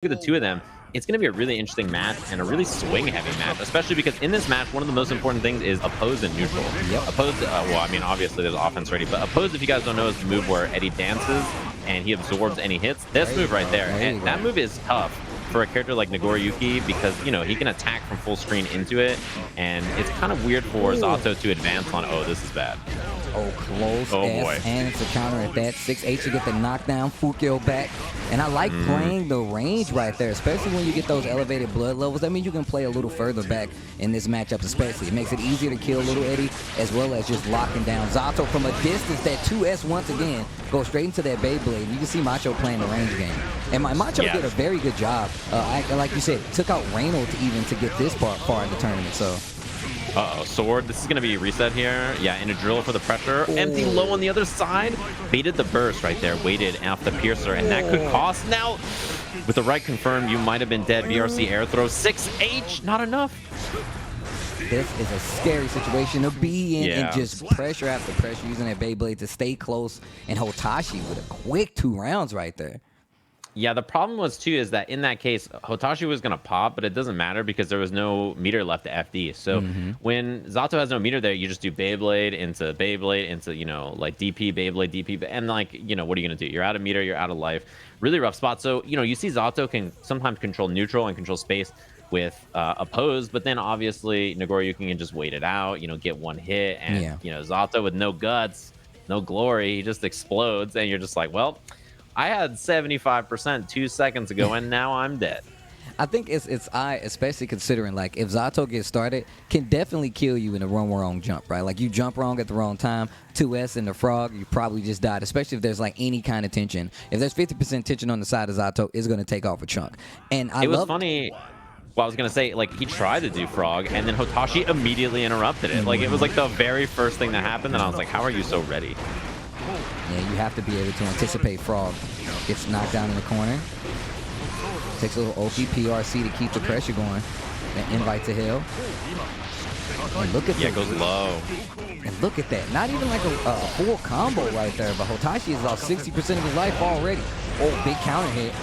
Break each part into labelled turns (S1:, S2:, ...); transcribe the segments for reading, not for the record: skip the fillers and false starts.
S1: at the two of them, it's going to be a really interesting match and a really swing-heavy match, especially because in this match, one of the most important things is opposed and neutral.
S2: Yep.
S1: Opposed, well, I mean, obviously there's offense ready, but opposed, if you guys don't know, is the move where Eddie dances and he absorbs any hits. This move right there, and that move is tough for a character like Nagoriyuki because, you know, he can attack from full screen into it, and it's kind of weird for Zato to advance on. Oh, this is bad.
S2: Oh, close.
S1: Oh, boy.
S2: And it's a counter at that. 6H to get the knockdown. Fukyo back. And I like playing the range right there, especially when you get those elevated blood levels. That means you can play a little further back in this matchup, especially. It makes it easier to kill Little Eddie, as well as just locking down Zato from a distance. That 2S once again goes straight into that Beyblade. You can see Macho playing the range game. And Macho did a very good job. Like you said, took out Reynolds even to get this far in the tournament. So.
S1: Uh-oh, sword. This is going to be reset here. Yeah, and a drill for the pressure. Empty low on the other side. Baited the burst right there. Waited off the piercer, and that could cost. Now, with the right confirmed, you might have been dead. BRC air throw. 6H, not enough.
S2: This is a scary situation to be in, and just pressure after pressure, using that Beyblade to stay close. And Hotashi with a quick 2 rounds right there.
S1: Yeah, the problem was, too, is that in that case, Hotashi was going to pop, but it doesn't matter because there was no meter left to FD. So when Zato has no meter there, you just do Beyblade into, you know, like DP, Beyblade, DP. And, like, you know, what are you going to do? You're out of meter, you're out of life. Really rough spot. So, you know, you see Zato can sometimes control neutral and control space with opposed, but then obviously Nagoriyuki can just wait it out, you know, get one hit. And, you know, Zato with no guts, no glory, he just explodes. And you're just like, well, I had 75% 2 seconds ago, and now I'm dead.
S2: I think it's especially considering, like, if Zato gets started, can definitely kill you in a wrong jump, right? Like, you jump wrong at the wrong time, 2S in the frog, you probably just died, especially if there's, like, any kind of tension. If there's 50% tension on the side of Zato, it's going to take off a chunk. And
S1: it was funny. Well, I was going to say, like, he tried to do frog, and then Hotashi immediately interrupted it. Like, it was, like, the very first thing that happened, and I was like, how are you so ready?
S2: Yeah, you have to be able to anticipate frog. Gets knocked down in the corner. Takes a little OP PRC to keep the pressure going. An invite to hell. And look at that.
S1: Yeah, it goes low.
S2: And look at that. Not even like a full combo right there, but Hotashi has lost 60% of his life already. Oh, big counter hit.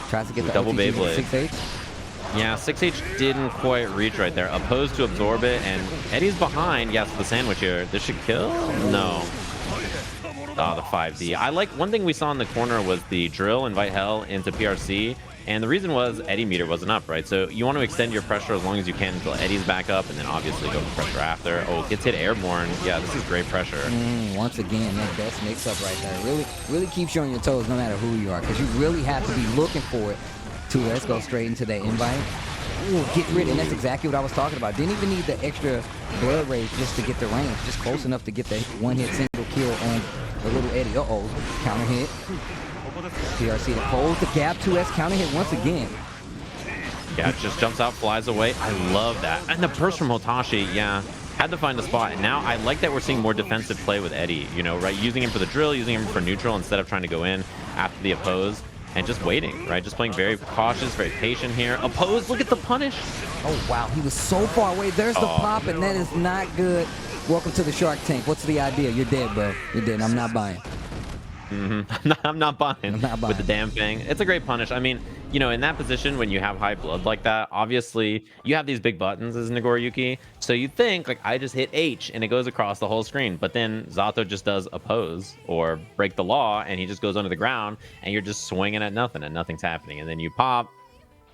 S2: Tries to get the
S1: double Beyblade.
S2: 6H.
S1: Yeah, 6H didn't quite reach right there. Opposed to absorb it, and Eddie's behind. Yeah, so the sandwich here. This should kill? No. Oh, the 5D. I like one thing we saw in the corner was the drill, invite hell into PRC. And the reason was Eddie meter wasn't up, right? So you want to extend your pressure as long as you can until Eddie's back up, and then obviously go for pressure after. Oh, gets hit airborne. Yeah, this is great pressure.
S2: Once again, that best mix-up right there. Really keeps you on your toes no matter who you are, because you really have to be looking for it. 2S go straight into that invite. Ooh, get rid, and that's exactly what I was talking about. Didn't even need the extra blood rage just to get the range. Just close enough to get the one-hit single kill on the Little Eddie. Uh-oh, counter hit. PRC to close the gap. 2S counter hit once again.
S1: Yeah, it just jumps out, flies away. I love that. And the burst from Hotashi, yeah, had to find a spot. And now I like that we're seeing more defensive play with Eddie, you know, right? Using him for the drill, using him for neutral instead of trying to go in after the oppose. And just waiting, right? Just playing very cautious, very patient here. Opposed, look at the punish.
S2: Oh, wow. He was so far away. There's the pop, and that is not good. Welcome to the Shark Tank. What's the idea? You're dead, bro. You're dead. I'm not buying.
S1: I'm not buying with the damn thing. It's a great punish. I mean, you know, in that position when you have high blood like that, obviously you have these big buttons as Nagoriyuki. So you think, like, I just hit H and it goes across the whole screen. But then Zato just does oppose or break the law, and he just goes under the ground, and you're just swinging at nothing, and nothing's happening. And then you pop,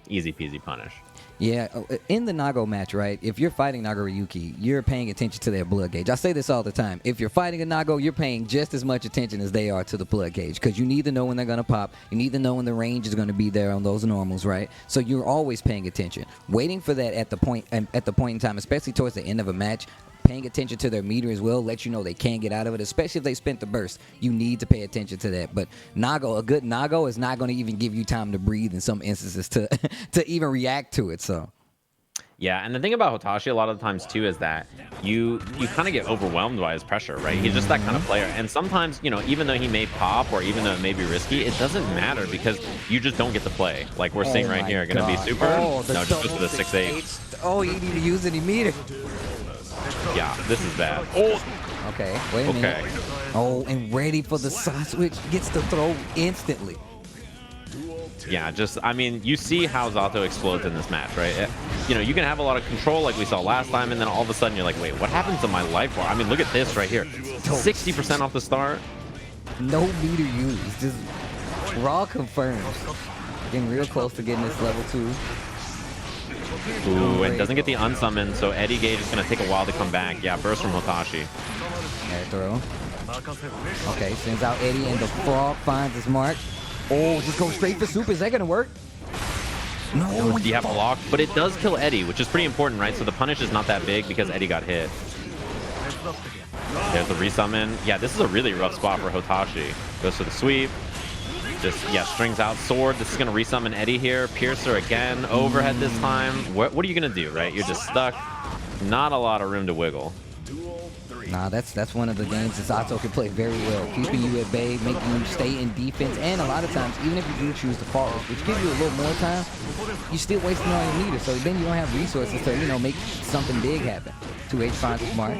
S1: easy peasy punish.
S2: Yeah, in the Nago match, right, if you're fighting Nagoriyuki, you're paying attention to their blood gauge. I say this all the time. If you're fighting a Nago, you're paying just as much attention as they are to the blood gauge, because you need to know when they're going to pop. You need to know when the range is going to be there on those normals, right? So you're always paying attention. Waiting for that at the point in time, especially towards the end of a match, paying attention to their meter as well, let you know they can't get out of it, especially if they spent the burst. You need to pay attention to that. But Nago, a good Nago is not going to even give you time to breathe in some instances to even react to it. So.
S1: Yeah, and the thing about Hotashi a lot of the times too is that you kind of get overwhelmed by his pressure, right? He's just that kind of player. And sometimes, you know, even though he may pop or even though it may be risky, it doesn't matter because you just don't get to play. Like we're seeing right here, gonna be super. No, just goes for the 6-8.
S2: Oh, he didn't even use any meter.
S1: Yeah, this is bad. Oh,
S2: okay, wait a minute. Oh, and ready for the side switch, gets the throw instantly.
S1: Yeah, just, I mean, you see how Zato explodes in this match, right? You know, you can have a lot of control like we saw last time, and then all of a sudden you're like, wait, what happened to my life bar? I mean, look at this right here. 60% off the start.
S2: No meter used. Just raw confirmed. Getting real close to getting this level 2.
S1: Ooh, and doesn't get the unsummon, so Eddie Gage is going to take a while to come back. Yeah, burst from Hotashi.
S2: Air throw. Okay, sends out Eddie, and the frog finds his mark. Oh, just go straight for super. Is that going to work? No.
S1: Do you have block? But it does kill Eddie, which is pretty important, right? So the punish is not that big because Eddie got hit. There's the resummon. Yeah, this is a really rough spot for Hotashi. Goes for the sweep. Just, yeah, strings out sword. This is going to resummon Eddie here. Piercer again. Overhead this time. What are you going to do, right? You're just stuck. Not a lot of room to wiggle.
S2: Nah, that's one of the games that Zato can play very well. Keeping you at bay, making you stay in defense, and a lot of times, even if you do choose to fall, which gives you a little more time, you're still wasting all your meters. So then you don't have resources to, you know, make something big happen. 2H finds his mark.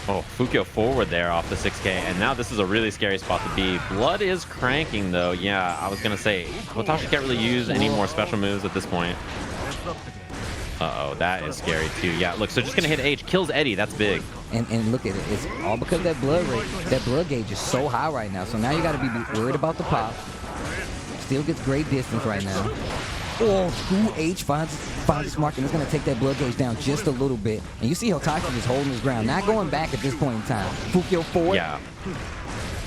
S1: Oh, Fukyo forward there off the 6K, and now this is a really scary spot to be. Blood is cranking, though. Yeah, I was going to say, Hotashi can't really use any more special moves at this point. Uh-oh, that is scary, too. Yeah, look, so just going to hit H. Kills Eddie. That's big.
S2: And look at it. It's all because that blood rate, that blood gauge is so high right now. So now you got to be worried about the pop. Still gets great distance right now. Oh, 2H finds his mark, and it's going to take that blood gauge down just a little bit. And you see Hotashi just holding his ground, not going back at this point in time. Fukyo forward.
S1: Yeah.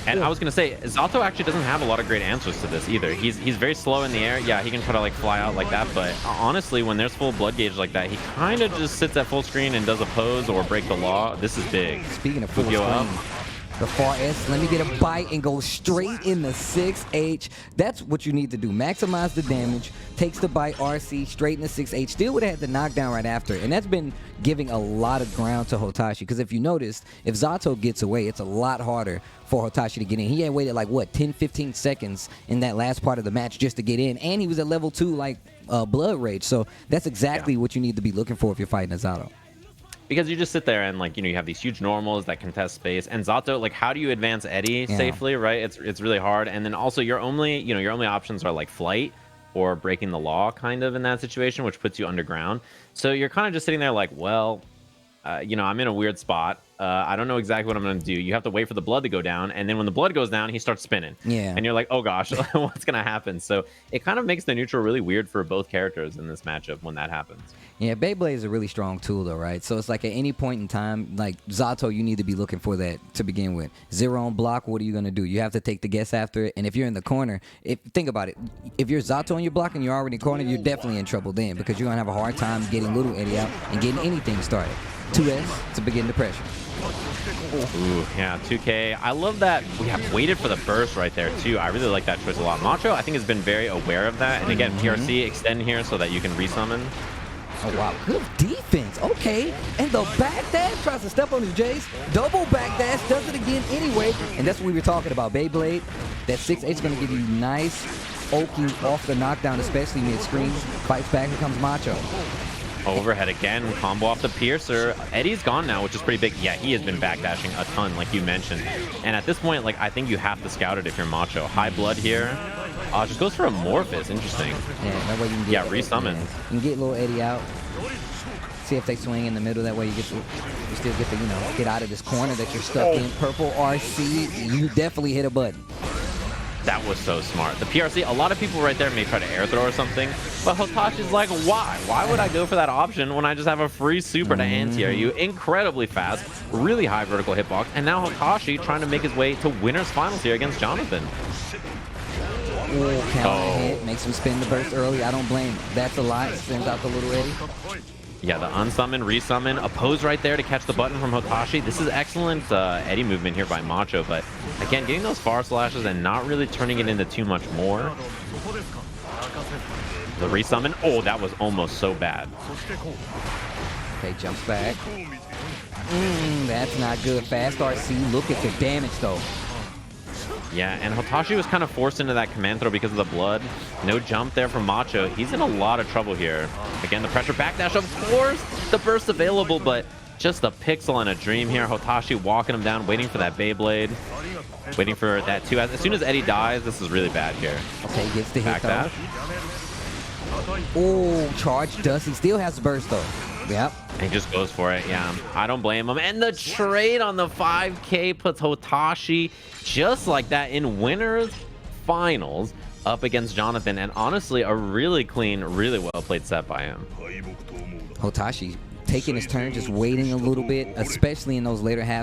S1: And I was going to say, Zato actually doesn't have a lot of great answers to this either. He's very slow in the air. Yeah, he can try to like fly out like that. But honestly, when there's full blood gauge like that, he kind of just sits at full screen and does a pose or break the law. This is big.
S2: Speaking of full screen. The far S, let me get a bite and go straight in the 6H. That's what you need to do. Maximize the damage, takes the bite, RC, straight in the 6H. Still would have had the knockdown right after. And that's been giving a lot of ground to Hotashi. Because if you noticed, if Zato gets away, it's a lot harder for Hotashi to get in. He had waited like, what, 10, 15 seconds in that last part of the match just to get in. And he was at level 2, like, blood rage. So that's exactly what you need to be looking for if you're fighting a Zato.
S1: Because you just sit there and, like, you know, you have these huge normals that contest space, and Zato, like, how do you advance Eddie safely, right? It's really hard. And then also your only options are like flight or breaking the law kind of in that situation, which puts you underground. So you're kind of just sitting there like, well, you know, I'm in a weird spot. I don't know exactly what I'm going to do. You have to wait for the blood to go down, and then when the blood goes down, he starts spinning. Yeah. And you're like, oh gosh, what's going to happen? So it kind of makes the neutral really weird for both characters in this matchup when that happens.
S2: Yeah, Beyblade is a really strong tool, though, right? So it's like at any point in time, like Zato, you need to be looking for that to begin with. 0 on block, what are you going to do? You have to take the guess after it. And if you're in the corner, think about it. If you're Zato and you're blocking, you're already in the corner, you're definitely in trouble then because you're going to have a hard time getting little Eddie out and getting anything started. 2S to begin the pressure.
S1: Ooh, yeah, 2K. I love that we have waited for the burst right there, too. I really like that choice a lot. Macho, I think, has been very aware of that. And again, PRC, extend here so that you can resummon.
S2: Oh, wow. Good defense. Okay. And the back dash tries to step on his Jace. Double back dash. Does it again anyway. And that's what we were talking about. Beyblade. That 6H is going to give you nice oaking off the knockdown, especially mid-screen. Fights back. Here comes Macho.
S1: Overhead again. Combo off the Piercer. Eddie's gone now, which is pretty big. Yeah, he has been backdashing a ton, like you mentioned. And at this point, like, I think you have to scout it if you're Macho. High blood here. Just goes for Amorphous. Interesting.
S2: Yeah, that way you can get
S1: resummon.
S2: Yeah. You can get little Eddie out. See if they swing in the middle. That way you still get to, you know, get out of this corner that you're stuck in. Purple RC. You definitely hit a button.
S1: That was so smart. The PRC, a lot of people right there may try to air throw or something, but Hotashi's like, why? Why would I go for that option when I just have a free super to anti-air you? Incredibly fast, really high vertical hitbox, and now Hotashi trying to make his way to winner's finals here against Jonathan.
S2: Counter hit, makes him spin the burst early. I don't blame him. That's a lot. Sends out the little Eddie.
S1: Yeah, the unsummon, resummon, a pose right there to catch the button from Hotashi. This is excellent Eddie movement here by Macho, but again, getting those far slashes and not really turning it into too much more. The resummon, oh, that was almost so bad.
S2: Okay, jumps back. That's not good. Fast RC, look at the damage though.
S1: Yeah, and Hotashi was kind of forced into that command throw because of the blood. No jump there from Macho. He's in a lot of trouble here. Again, the pressure backdash, of course, the burst available, but Just a pixel and a dream here. Hotashi walking him down, waiting for that Beyblade. Waiting for that 2. As soon as Eddie dies, this is really bad here.
S2: Okay, gets the hit,
S1: Backdash.
S2: Oh, charge does. He still has burst, though. Yep.
S1: And he just goes for it. Yeah, I don't blame him. And the trade on the 5K puts Hotashi just like that in winners finals up against Jonathan. And honestly, a really clean, really well played set by him.
S2: Hotashi taking his turn, just waiting a little bit, especially in those later half